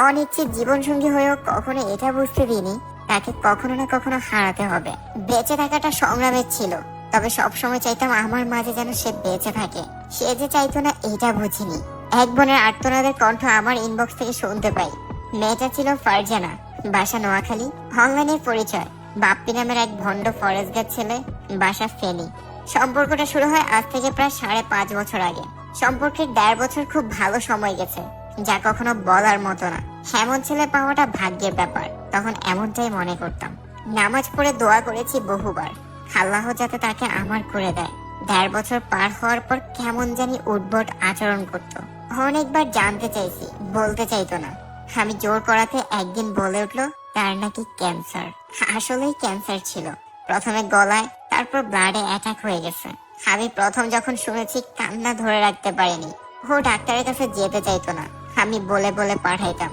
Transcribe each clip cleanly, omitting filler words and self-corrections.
অনিশ্চিত জীবন সঙ্গী হয়েও কখনো এটা বুঝতে দিইনি তাকে কখনো না কখনো হারাতে হবে। বেঁচে থাকাটা সংগ্রামের ছিল, তবে সবসময় চাইতাম আমার মাঝে যেন সে বেঁচে থাকে। সে যে চাইতো না এটা বুঝিনি। এক বোনের আর্তনাদের কণ্ঠ আমার ইনবক্স থেকে শুনতে পাই। মেয়েটা ছিল ফারজানা, বাসা নোয়াখালী, অনলাইনের পরিচয় বাপ্পি নামের এক ভণ্ড ফরেস্ট গার্ড ছেলে, বাসা ফেনী। সম্পর্কটা শুরু হয় আজ থেকে প্রায় 5.5 বছর আগে। সম্পর্কের 1.5 বছর খুব ভালো সময় গেছে, যা কখনো বলার মতো না। এমন ছেলে পাওয়াটা ভাগ্যের ব্যাপার, তখন এমনটাই মনে করতাম। নামাজ পড়ে দোয়া করেছি বহুবার, আল্লাহ যাতে তাকে আমার করে দেয়। 1.5 বছর পার হওয়ার পর কেমন জানি উদ্ভট আচরণ করত। অনেকবার জানতে চাইছি, বলতে চাইতো না। আমি জোর করাতে একদিন বলে উঠলো তার নাকি ক্যান্সার। আসলেই ক্যান্সার ছিল, প্রথমে গলায়, তারপর ব্লাডে অ্যাটাক হয়ে গেছে। আমি প্রথম যখন শুনেছি কান্না ধরে রাখতে পারিনি। ও ডাক্তারের কাছে যেতে চাইতো না, আমি বলে বলে পাঠাইতাম।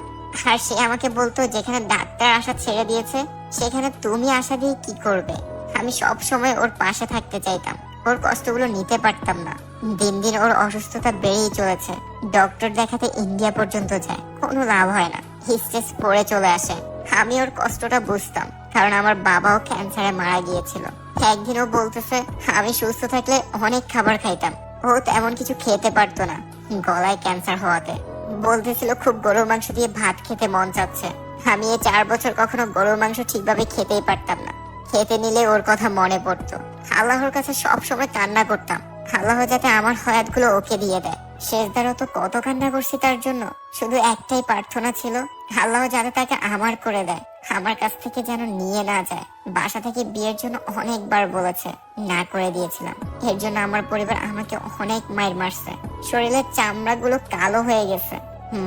আর সে আমাকে বলতো যেখানে ডাক্তার আশা ছেড়ে দিয়েছে সেখানে তুমি আশা দিয়ে কি করবে। আমি সব সময় ওর পাশে থাকতে চাইতাম, ওর কষ্টগুলো নিতে পারতাম না। দিন দিন ওর অসুস্থতা বেড়েই চলেছে। ডক্টর দেখাতে ইন্ডিয়া পর্যন্ত যায়, কোনো লাভ হয় না, স্টেজ পড়ে চলে আসে। আমি ওর কষ্টটা বুঝতাম, কারণ আমার বাবাও ক্যান্সারে মারা গিয়েছিল। একদিনও বলতেছে আমি সুস্থ থাকলে অনেক খাবার খাইতাম, ও তেমন কিছু খেতে পারতো না গলায় ক্যান্সার হওয়াতে। বলতেছিল খুব গরুর মাংস দিয়ে ভাত খেতে মন চাচ্ছে। আমি এই 4 বছর কখনো গরুর মাংস ঠিকভাবে খেতেই পারতাম না। খেতে নিলে ওর কথা মনে পড়তো। আল্লাহর কাছে সব সময় কান্না করতাম, আল্লাহ যাতে আমার হায়াতগুলো ওকে দিয়ে দেয়। শেষদারও তো কত কান্না করছি তার জন্য। শুধু একটাই প্রার্থনা ছিল, আল্লাহ যাতে তাকে আমার করে দেয়, আমার কাছ থেকে যেন নিয়ে না যায়। বাসা থেকে বিয়ের জন্য অনেকবার বলেছে, না করে দিয়েছিলাম। এর জন্য আমার পরিবার আমাকে অনেক মাইর মারছে, শরীরের চামড়াগুলো কালো হয়ে গেছে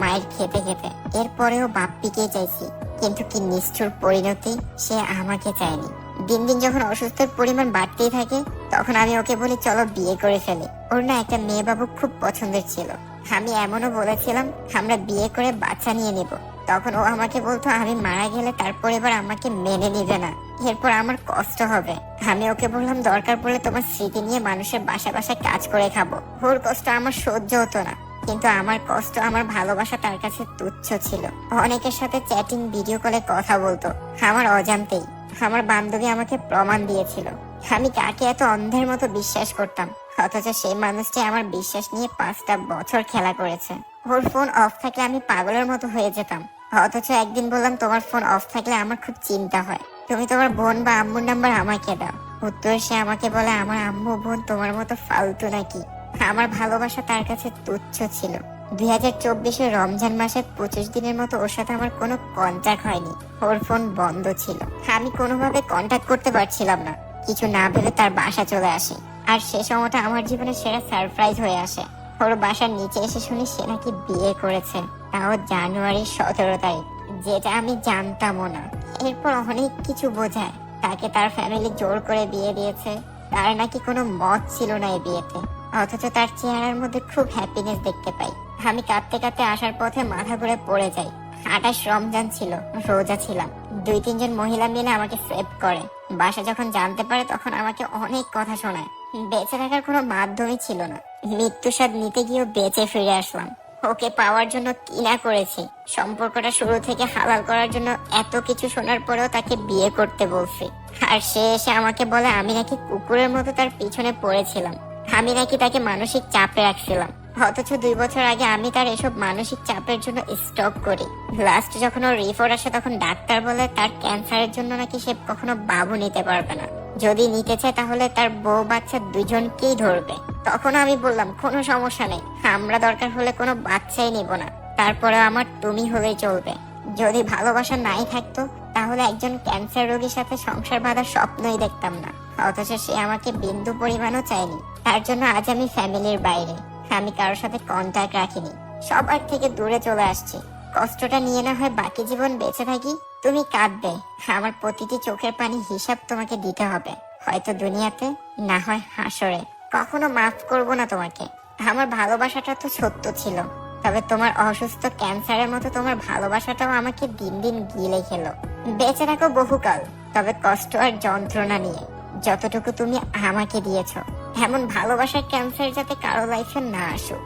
মায়ের খেতে খেতে। এরপরেও বাপ্পিকেই চাইছি, কিন্তু কি নিষ্ঠুর পরিণতি, সে আমাকে চায়নি। দিন দিন যখন অসুস্থের পরিমাণ বাড়তেই থাকে, তখন আমি ওকে বলি চলো বিয়ে করে ফেলি। ওর না একটা মেয়ে বাবু খুব পছন্দের ছিল। আমি এমনও বলেছিলাম আমরা বিয়ে করে বাচ্চা নিয়ে নিব। তখন ও আমাকে বলতো আমি মারা গেলে তার পরিবার আমাকে মেনে নিবে না, এরপর আমার কষ্ট হবে। আমি ওকে বললাম দরকার পড়লে তোমার স্মৃতি নিয়ে মানুষের বাসায় বাসায় কাজ করে খাবো। ওর কষ্ট আমার সহ্য হতো না, কিন্তু আমার কষ্ট, আমার ভালোবাসা তার কাছে তুচ্ছ ছিল। অনেকের সাথে চ্যাটিং, ভিডিও কলে কথা বলতো আমার অজান্তেই। আমার বান্ধবী আমাকে প্রমাণ দিয়েছিল আমি কাকে এত অন্ধের মতো বিশ্বাস করতাম, অথচ সেই মানুষটি আমার বিশ্বাস নিয়ে 5টা বছর খেলা করেছে। ওর ফোন অফ থাকলে আমি পাগলের মতো হয়ে যেতাম, অথচ একদিন বললাম তোমার ফোন অফ থাকলে আমার খুব চিন্তা হয়, তুমি তোমার বোন বা আম্মুর নাম্বার আমাকে দাও। উত্তরে সে আমাকে বলে আমার আম্মু বোন তোমার মতো ফালতু নাকি। আমার ভালোবাসা তার কাছে তুচ্ছ ছিল। 2024 রমজান মাসে 25 দিনের মতো ওর সাথে আমার কোনো কন্ট্যাক্ট হয়নি। ওর ফোন বন্ধ ছিল, আমি কোনোভাবে কন্ট্যাক্ট করতে পারছিলাম না। কিছু না ভেবে তার বাসা চলে আসে, আর সে সময়টা আমার জীবনের সেরা সারপ্রাইজ হয়ে আসে। ওর বাসার নিচে এসে শুনি সে নাকি বিয়ে করেছে, তাও জানুয়ারি 17 তারিখ, যেটা আমি জানতামও না। এরপর অনেক কিছু বোঝায়, তাকে তার ফ্যামিলি জোর করে বিয়ে দিয়েছে, তার নাকি কোনো মত ছিল না এই বিয়েতে, অথচ তার চেহারার মধ্যে খুব হ্যাপিনেস দেখতে পাই। আমি কাঁদতে কাঁদতে আসার পথে মাথা ঘুরে পড়ে যাই। 28 রমজান ছিল, রোজা ছিলাম। 2-3 জন মহিলা মিলে আমাকে সেভ করে। বাসা যখন জানতে পারে তখন আমাকে অনেক কথা শোনায়। বেঁচে থাকার কোনো মাধ্যমই ছিল না, মৃত্যু স্বাদ নিতে গিয়েও বেঁচে ফিরে আসলাম। ওকে পাওয়ার জন্য কি না করেছি, সম্পর্কটা শুরু থেকে হালাল করার জন্য এত কিছু শোনার পরেও তাকে বিয়ে করতে বলছি। আর সে এসে আমাকে বলে আমি নাকি কুকুরের মতো তার পিছনে পড়েছিলাম, আমি নাকি তাকে মানসিক চাপে রাখছিলাম। অথচ 2 বছর আগে আমি তার এসব মানসিক চাপের জন্য স্টপ করি। লাস্ট যখন ওর রিপোর্ট আসে তখন ডাক্তার বলে তার ক্যান্সারের জন্য নাকি সে কখনো বাবু নিতে পারবে না, যদি নিতে চায় তাহলে তার বউ বাচ্চা 2জনকেই ধরবে। তখন আমি বললাম কোনো সমস্যা নেই, আমরা দরকার হলে কোনো বাচ্চাই নিব না, তারপরে আমার তুমি হলেই চলবে। যদি ভালোবাসা নাই থাকতো তাহলে একজন ক্যান্সার রোগীর সাথে সংসার বাঁধার স্বপ্নই দেখতাম না। অথচ সে আমাকে বিন্দু পরিমাণও চায়নি, তার জন্য আজ আমি ফ্যামিলির বাইরে, আমি কারোর সাথে কন্ট্যাক্ট রাখিনি, সবার থেকে দূরে চলে আসছি। কষ্টটা নিয়ে না হয় বাকি জীবন বেঁচে থাকি, তুমি কাঁদবে, আমার প্রতিটি চোখের পানি হিসাব তোমাকে দিতে হবে, হয়তো দুনিয়াতে, না হয় হাসরে। কখনো মাফ করব না তোমাকে। আমার ভালোবাসাটা তো সত্য ছিল, তবে তোমার অসুস্থ ক্যান্সারের মতো তোমার ভালোবাসাটাও আমাকে দিন দিন গিলে খেলো। বেঁচে থাকো বহুকাল, তবে কষ্ট আর যন্ত্রণা নিয়ে, যতটুকু তুমি আমাকে দিয়েছো। এমন ভালোবাসার ক্যান্সার যাতে কারো লাইফে না আসুক।